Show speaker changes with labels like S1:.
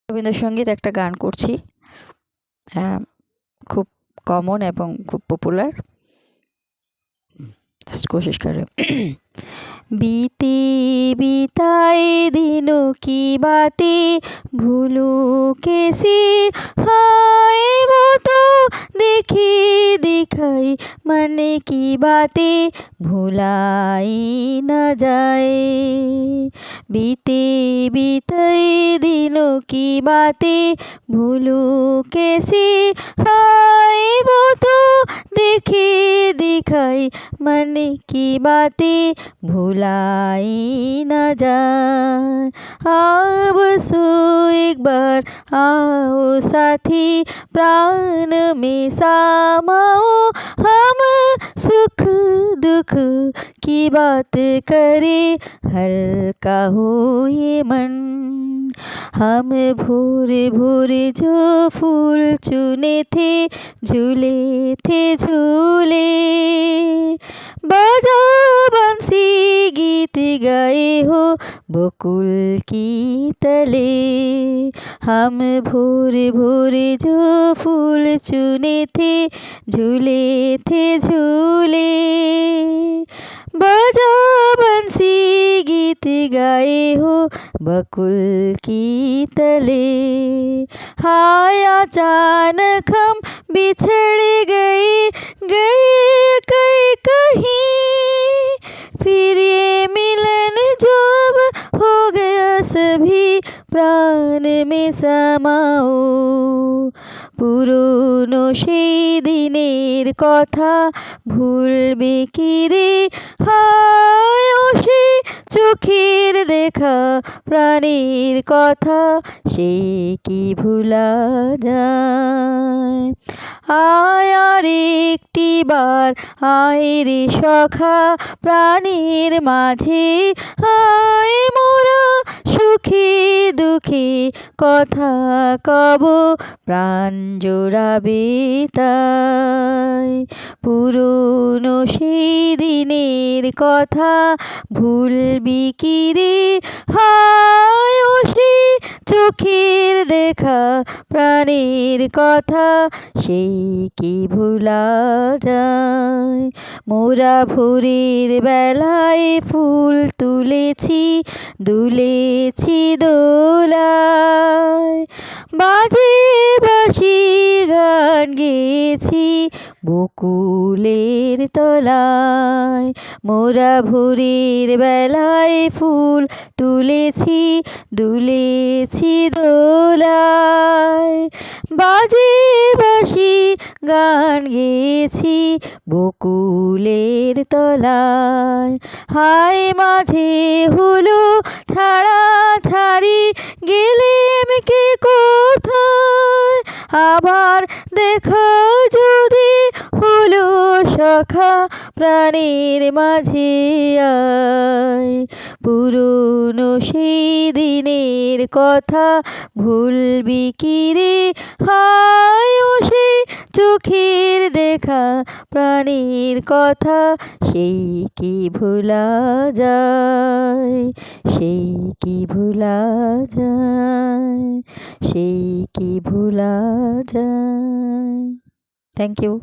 S1: রবীন্দ্রসঙ্গীত একটা গান করছি, হ্যাঁ, খুব कॉमन এবং খুব পপুলার। जस्ट कोशिश कर रहे हो। बीती बिताए दिनों की बातें भूलूं कैसे, हाय वो तो देखी दिखाई मन की बातें भुलाई न जाए। बीते बिताए दिनों की बातें भूलूं कैसे, हाय वो तो देखी दिखाई मन की बातें भुलाई न जाए। अब सो एक बार आओ साथी प्राण में समाओ, हम सुख दुख की बात करें हल्का हो ये मन। हम भोरे भोरे जो फूल चुने थे झूले थे झूले, बजा बंसी गीत गाए हो बकुल की तले। हम भोरे भोरे जो फूल चुने थे झूले थे झूले, बजा बंसी गीत गाए हो बकुल की तले। हाय अचानक हम बिछड़ गए कहीं, फिर ये मिलन जो अब हो गया सभी प्राण में समाओ। পুরনো সেই দিনের কথা ভুলবে কি রে, হায় ও সে চোখের দেখা প্রাণের কথা সে কি ভুলা যায়। আয় আর একটি বার আয় রে সখা প্রাণের মাঝে, আয় মোরা সুখে দুঃখে কথা কব প্রাণ জোড়াবে তাই। পুরনো সেই দিনের কথা ভুলবি কি রে, হায় ও সে চোখের দেখা প্রাণের কথা সেই কি ভুলা যায়। মোরা ভোরের বেলায় ফুল তুলেছি দুলেছি দোলায়, বাজে বাঁশি গান গেয়েছি বকুলের তলায়। মোরা ভোরের বেলায় ফুল তুলেছি দুলেছি দোলায়, বাজে বাঁশি গান গেয়েছি বকুলের তলায়। হায় মাঝে হলো ছাড়া ছাড়ি গেলেম কে কোথায়, আবার দেখা যদি হলো সখা প্রাণের মাঝে আয়। পুরনো সেই দিনের কথা ভুলবি কি রে, হায় ও সে চোখের দেখা প্রাণের কথা সেই কি ভোলা যায়, সেই কি ভোলা যায়, সেই কি ভোলা যায়। Thank you.